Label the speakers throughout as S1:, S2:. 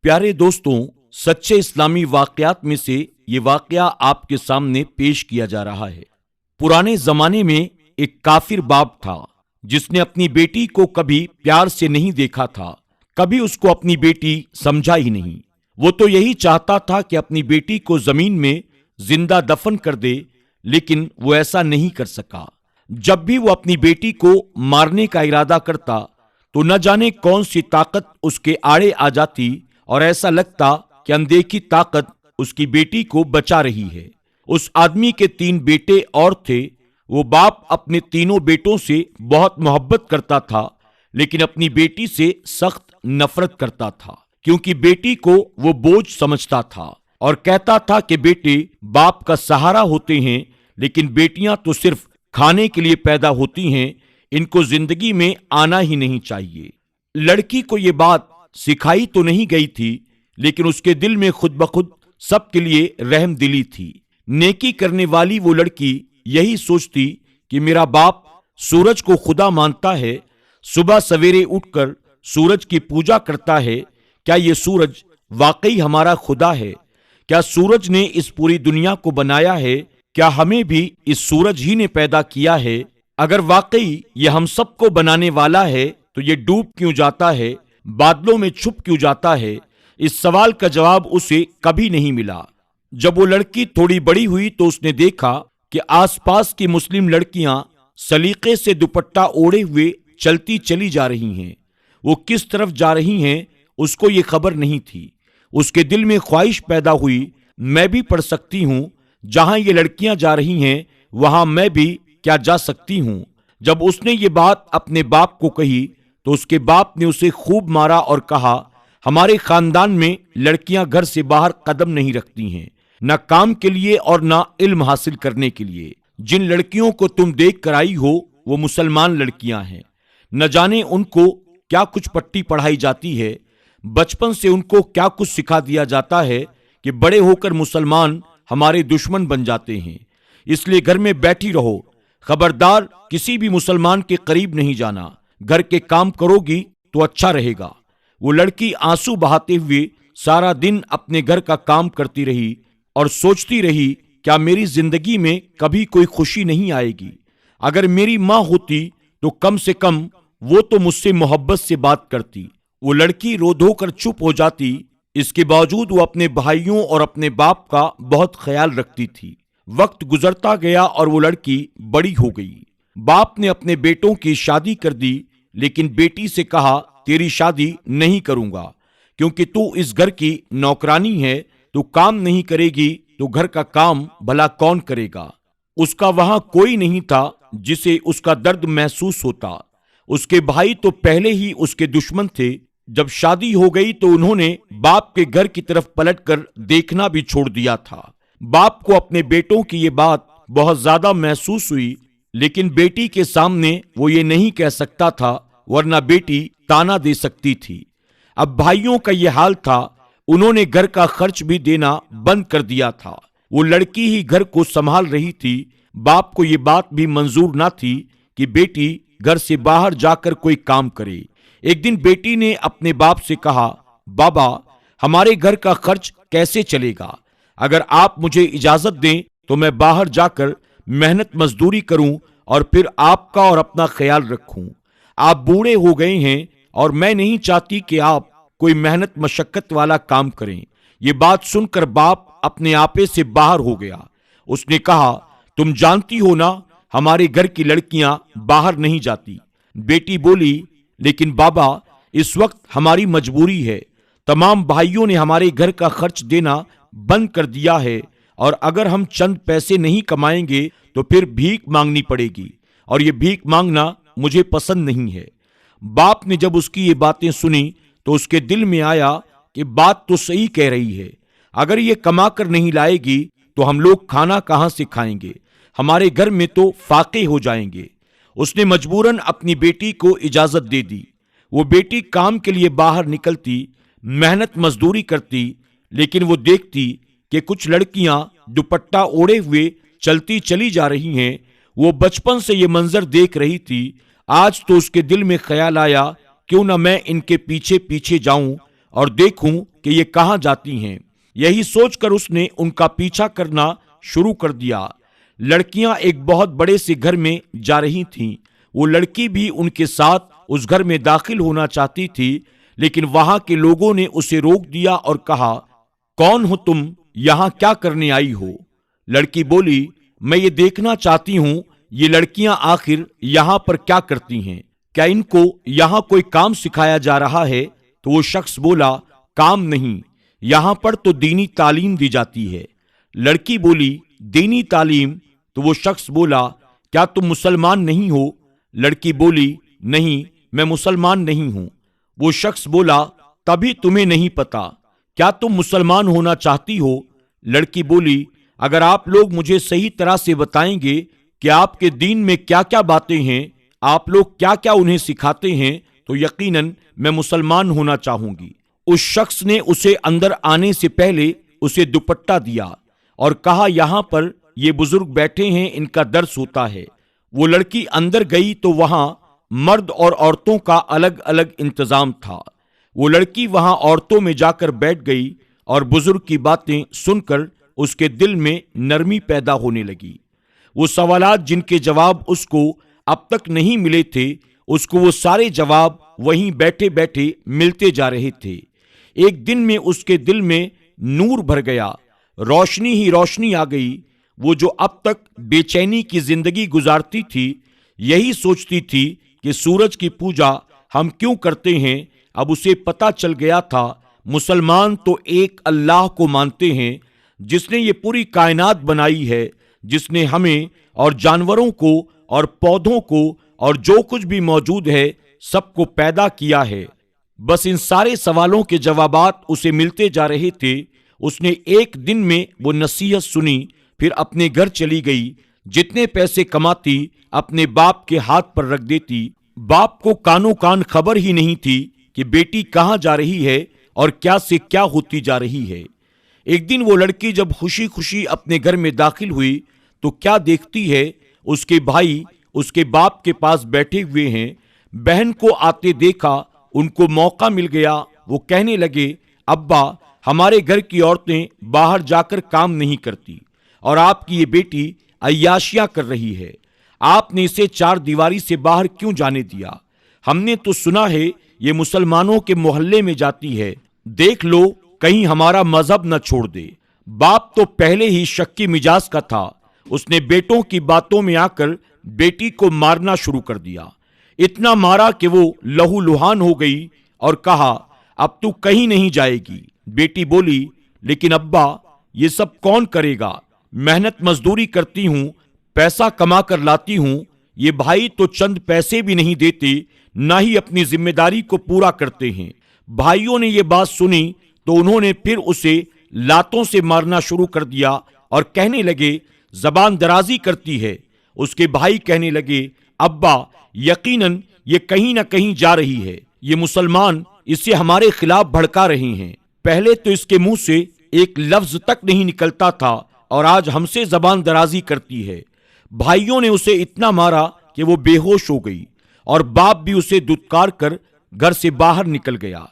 S1: پیارے دوستوں، سچے اسلامی واقعات میں سے یہ واقعہ آپ کے سامنے پیش کیا جا رہا ہے۔ پرانے زمانے میں ایک کافر باپ تھا جس نے اپنی بیٹی کو کبھی پیار سے نہیں دیکھا تھا، کبھی اس کو اپنی بیٹی سمجھا ہی نہیں۔ وہ تو یہی چاہتا تھا کہ اپنی بیٹی کو زمین میں زندہ دفن کر دے، لیکن وہ ایسا نہیں کر سکا۔ جب بھی وہ اپنی بیٹی کو مارنے کا ارادہ کرتا تو نہ جانے کون سی طاقت اس کے آڑے آ جاتی اور ایسا لگتا کہ اندیکھی طاقت اس کی بیٹی کو بچا رہی ہے۔ اس آدمی کے 3 بیٹے اور تھے۔ وہ باپ اپنے تینوں بیٹوں سے بہت محبت کرتا تھا، لیکن اپنی بیٹی سے سخت نفرت کرتا تھا، کیونکہ بیٹی کو وہ بوجھ سمجھتا تھا اور کہتا تھا کہ بیٹے باپ کا سہارا ہوتے ہیں، لیکن بیٹیاں تو صرف کھانے کے لیے پیدا ہوتی ہیں، ان کو زندگی میں آنا ہی نہیں چاہیے۔ لڑکی کو یہ بات سکھائی تو نہیں گئی تھی، لیکن اس کے دل میں خود بخود سب کے لیے رحم دلی تھی۔ نیکی کرنے والی وہ لڑکی یہی سوچتی کہ میرا باپ سورج کو خدا مانتا ہے، صبح سویرے اٹھ کر سورج کی پوجا کرتا ہے۔ کیا یہ سورج واقعی ہمارا خدا ہے؟ کیا سورج نے اس پوری دنیا کو بنایا ہے؟ کیا ہمیں بھی اس سورج ہی نے پیدا کیا ہے؟ اگر واقعی یہ ہم سب کو بنانے والا ہے تو یہ ڈوب کیوں جاتا ہے، بادلوں میں چھپ کیوں جاتا ہے؟ اس سوال کا جواب اسے کبھی نہیں ملا۔ جب وہ لڑکی تھوڑی بڑی ہوئی تو اس نے دیکھا کہ آس پاس کی مسلم لڑکیاں سلیقے سے دوپٹہ اوڑھے ہوئے چلتی چلی جا رہی ہیں۔ وہ کس طرف جا رہی ہیں اس کو یہ خبر نہیں تھی۔ اس کے دل میں خواہش پیدا ہوئی، میں بھی پڑھ سکتی ہوں، جہاں یہ لڑکیاں جا رہی ہیں وہاں میں بھی کیا جا سکتی ہوں؟ جب اس نے یہ بات اپنے باپ کو کہی تو اس کے باپ نے اسے خوب مارا اور کہا، ہمارے خاندان میں لڑکیاں گھر سے باہر قدم نہیں رکھتی ہیں، نہ کام کے لیے اور نہ علم حاصل کرنے کے لیے۔ جن لڑکیوں کو تم دیکھ کر آئی ہو وہ مسلمان لڑکیاں ہیں، نہ جانے ان کو کیا کچھ پٹی پڑھائی جاتی ہے، بچپن سے ان کو کیا کچھ سکھا دیا جاتا ہے کہ بڑے ہو کر مسلمان ہمارے دشمن بن جاتے ہیں۔ اس لیے گھر میں بیٹھی رہو، خبردار کسی بھی مسلمان کے قریب نہیں جانا، گھر کے کام کرو گی تو اچھا رہے گا۔ وہ لڑکی آنسو بہاتے ہوئے سارا دن اپنے گھر کا کام کرتی رہی اور سوچتی رہی، کیا میری زندگی میں کبھی کوئی خوشی نہیں آئے گی؟ اگر میری ماں ہوتی تو کم سے کم وہ تو مجھ سے محبت سے بات کرتی۔ وہ لڑکی رو دھو کر چپ ہو جاتی، اس کے باوجود وہ اپنے بھائیوں اور اپنے باپ کا بہت خیال رکھتی تھی۔ وقت گزرتا گیا اور وہ لڑکی بڑی ہو گئی۔ باپ نے اپنے بیٹوں کی شادی کر دی، لیکن بیٹی سے کہا، تیری شادی نہیں کروں گا، کیونکہ تو اس گھر کی نوکرانی ہے، تو کام نہیں کرے گی تو گھر کا کام بھلا کون کرے گا؟ اس کا وہاں کوئی نہیں تھا جسے اس کا درد محسوس ہوتا۔ اس کے بھائی تو پہلے ہی اس کے دشمن تھے۔ جب شادی ہو گئی تو انہوں نے باپ کے گھر کی طرف پلٹ کر دیکھنا بھی چھوڑ دیا تھا۔ باپ کو اپنے بیٹوں کی یہ بات بہت زیادہ محسوس ہوئی، لیکن بیٹی کے سامنے وہ یہ نہیں کہہ سکتا تھا، ورنہ بیٹی تانا دے سکتی تھی۔ اب بھائیوں کا یہ حال تھا، انہوں نے گھر کا خرچ بھی دینا بند کر دیا تھا۔ وہ لڑکی ہی گھر کو سنبھال رہی تھی۔ باپ کو یہ بات بھی منظور نہ تھی کہ بیٹی گھر سے باہر جا کر کوئی کام کرے۔ ایک دن بیٹی نے اپنے باپ سے کہا، بابا، ہمارے گھر کا خرچ کیسے چلے گا؟ اگر آپ مجھے اجازت دیں تو میں باہر جا کر محنت مزدوری کروں اور پھر آپ کا اور اپنا خیال رکھوں۔ آپ بوڑھے ہو گئے ہیں اور میں نہیں چاہتی کہ آپ کوئی محنت مشقت والا کام کریں۔ یہ بات سن کر باپ اپنے آپے سے باہر ہو گیا۔ اس نے کہا، تم جانتی ہو نا، ہمارے گھر کی لڑکیاں باہر نہیں جاتی۔ بیٹی بولی، لیکن بابا، اس وقت ہماری مجبوری ہے۔ تمام بھائیوں نے ہمارے گھر کا خرچ دینا بند کر دیا ہے، اور اگر ہم چند پیسے نہیں کمائیں گے تو پھر بھیک مانگنی پڑے گی، اور یہ بھیک مانگنا مجھے پسند نہیں ہے۔ باپ نے جب اس کی یہ باتیں سنی تو اس کے دل میں آیا کہ بات تو صحیح کہہ رہی ہے۔ اگر یہ کما کر نہیں لائے گی تو ہم لوگ کھانا کہاں سے کھائیں گے؟ ہمارے گھر میں تو فاقے ہو جائیں گے۔ اس نے مجبوراً اپنی بیٹی کو اجازت دے دی۔ وہ بیٹی کام کے لیے باہر نکلتی، محنت مزدوری کرتی، لیکن وہ دیکھتی کہ کچھ لڑکیاں دوپٹہ اوڑھے ہوئے چلتی چلی جا رہی ہیں۔ وہ بچپن سے یہ منظر دیکھ رہی تھی۔ آج تو اس کے دل میں خیال آیا، کیوں نہ میں ان کے پیچھے پیچھے جاؤں اور دیکھوں کہ یہ کہاں جاتی ہیں۔ یہی سوچ کر اس نے ان کا پیچھا کرنا شروع کر دیا۔ لڑکیاں ایک بہت بڑے سے گھر میں جا رہی تھیں۔ وہ لڑکی بھی ان کے ساتھ اس گھر میں داخل ہونا چاہتی تھی، لیکن وہاں کے لوگوں نے اسے روک دیا اور کہا، کون ہو تم؟ یہاں کیا کرنے آئی ہو؟ لڑکی بولی، میں یہ دیکھنا چاہتی ہوں یہ لڑکیاں آخر یہاں پر کیا کرتی ہیں، کیا ان کو یہاں کوئی کام سکھایا جا رہا ہے؟ تو وہ شخص بولا، کام نہیں، یہاں پر تو دینی تعلیم دی جاتی ہے۔ لڑکی بولی، دینی تعلیم؟ تو وہ شخص بولا، کیا تم مسلمان نہیں ہو؟ لڑکی بولی، نہیں، میں مسلمان نہیں ہوں۔ وہ شخص بولا، تبھی تمہیں نہیں پتا، کیا تم مسلمان ہونا چاہتی ہو؟ لڑکی بولی، اگر آپ لوگ مجھے صحیح طرح سے بتائیں گے کہ آپ کے دین میں کیا کیا باتیں ہیں، آپ لوگ کیا کیا انہیں سکھاتے ہیں، تو یقیناً میں مسلمان ہونا چاہوں گی۔ اس شخص نے اسے اندر آنے سے پہلے اسے دوپٹہ دیا اور کہا، یہاں پر یہ بزرگ بیٹھے ہیں، ان کا درس ہوتا ہے۔ وہ لڑکی اندر گئی تو وہاں مرد اور عورتوں کا الگ الگ انتظام تھا۔ وہ لڑکی وہاں عورتوں میں جا کر بیٹھ گئی اور بزرگ کی باتیں سن کر اس کے دل میں نرمی پیدا ہونے لگی۔ وہ سوالات جن کے جواب اس کو اب تک نہیں ملے تھے، اس کو وہ سارے جواب وہیں بیٹھے بیٹھے ملتے جا رہے تھے۔ ایک دن میں اس کے دل میں نور بھر گیا، روشنی ہی روشنی آ گئی۔ وہ جو اب تک بے چینی کی زندگی گزارتی تھی، یہی سوچتی تھی کہ سورج کی پوجا ہم کیوں کرتے ہیں، اب اسے پتا چل گیا تھا۔ مسلمان تو ایک اللہ کو مانتے ہیں جس نے یہ پوری کائنات بنائی ہے، جس نے ہمیں اور جانوروں کو اور پودوں کو اور جو کچھ بھی موجود ہے سب کو پیدا کیا ہے۔ بس ان سارے سوالوں کے جوابات اسے ملتے جا رہے تھے۔ اس نے ایک دن میں وہ نصیحت سنی، پھر اپنے گھر چلی گئی۔ جتنے پیسے کماتی اپنے باپ کے ہاتھ پر رکھ دیتی۔ باپ کو کانوں کان خبر ہی نہیں تھی کہ بیٹی کہاں جا رہی ہے اور کیا سے کیا ہوتی جا رہی ہے۔ ایک دن وہ لڑکی جب خوشی خوشی اپنے گھر میں داخل ہوئی تو کیا دیکھتی ہے، اس کے بھائی اس کے باپ کے پاس بیٹھے ہوئے ہیں۔ بہن کو آتے دیکھا، ان کو موقع مل گیا۔ وہ کہنے لگے، ابا، ہمارے گھر کی عورتیں باہر جا کر کام نہیں کرتی اور آپ کی یہ بیٹی عیاشیاں کر رہی ہے، آپ نے اسے چار دیواری سے باہر کیوں جانے دیا؟ ہم نے تو سنا ہے یہ مسلمانوں کے محلے میں جاتی ہے، دیکھ لو کہیں ہمارا مذہب نہ چھوڑ دے۔ باپ تو پہلے ہی شکی مزاج کا تھا، اس نے بیٹوں کی باتوں میں آ کر بیٹی کو مارنا شروع کر دیا۔ اتنا مارا کہ وہ لہو لہان ہو گئی اور کہا، اب تو کہیں نہیں جائے گی۔ بیٹی بولی، لیکن ابا، یہ سب کون کرے گا؟ محنت مزدوری کرتی ہوں، پیسہ کما کر لاتی ہوں، یہ بھائی تو چند پیسے بھی نہیں دیتے، نہ ہی اپنی ذمہ داری کو پورا کرتے ہیں۔ بھائیوں نے یہ بات سنی تو انہوں نے پھر اسے لاتوں سے مارنا شروع کر دیا اور کہنے لگے، زبان درازی کرتی ہے۔ اس کے بھائی کہنے لگے، ابا، یقیناً یہ کہیں نہ کہیں جا رہی ہے، یہ مسلمان اسے ہمارے خلاف بھڑکا رہے ہیں۔ پہلے تو اس کے منہ سے ایک لفظ تک نہیں نکلتا تھا اور آج ہم سے زبان درازی کرتی ہے۔ بھائیوں نے اسے اتنا مارا کہ وہ بے ہوش ہو گئی اور باپ بھی اسے دھتکار کر گھر سے باہر نکل گیا۔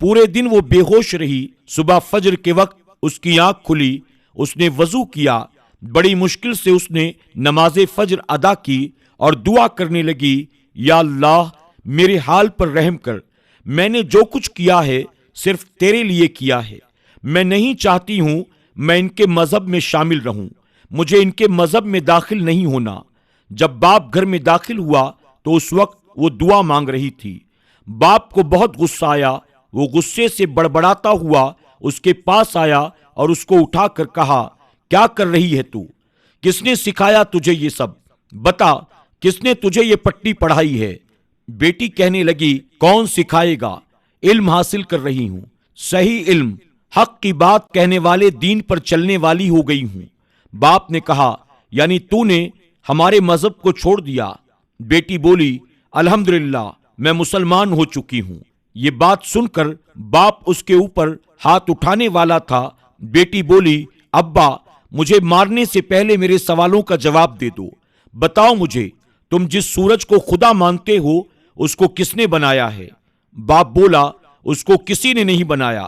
S1: پورے دن وہ بے ہوش رہی۔ صبح فجر کے وقت اس کی آنکھ کھلی، اس نے وضو کیا، بڑی مشکل سے اس نے نماز فجر ادا کی اور دعا کرنے لگی، یا اللہ، میرے حال پر رحم کر، میں نے جو کچھ کیا ہے صرف تیرے لیے کیا ہے، میں نہیں چاہتی ہوں میں ان کے مذہب میں شامل رہوں، مجھے ان کے مذہب میں داخل نہیں ہونا۔ جب باپ گھر میں داخل ہوا تو اس وقت وہ دعا مانگ رہی تھی۔ باپ کو بہت غصہ آیا، وہ غصے سے بڑبڑاتا ہوا اس کے پاس آیا اور اس کو اٹھا کر کہا، کیا کر رہی ہے تو؟ کس نے سکھایا تجھے یہ سب؟ بتا، کس نے تجھے یہ پٹی پڑھائی ہے؟ بیٹی کہنے لگی، کون سکھائے گا، علم حاصل کر رہی ہوں، صحیح علم، حق کی بات کہنے والے دین پر چلنے والی ہو گئی ہوں۔ باپ نے کہا، یعنی تو نے ہمارے مذہب کو چھوڑ دیا؟ بیٹی بولی، الحمدللہ، میں مسلمان ہو چکی ہوں۔ یہ بات سن کر باپ اس کے اوپر ہاتھ اٹھانے والا تھا۔ بیٹی بولی، ابا، مجھے مارنے سے پہلے میرے سوالوں کا جواب دے دو، بتاؤ مجھے، تم جس سورج کو خدا مانتے ہو اس کو کس نے بنایا ہے؟ باپ بولا، اس کو کسی نے نہیں بنایا،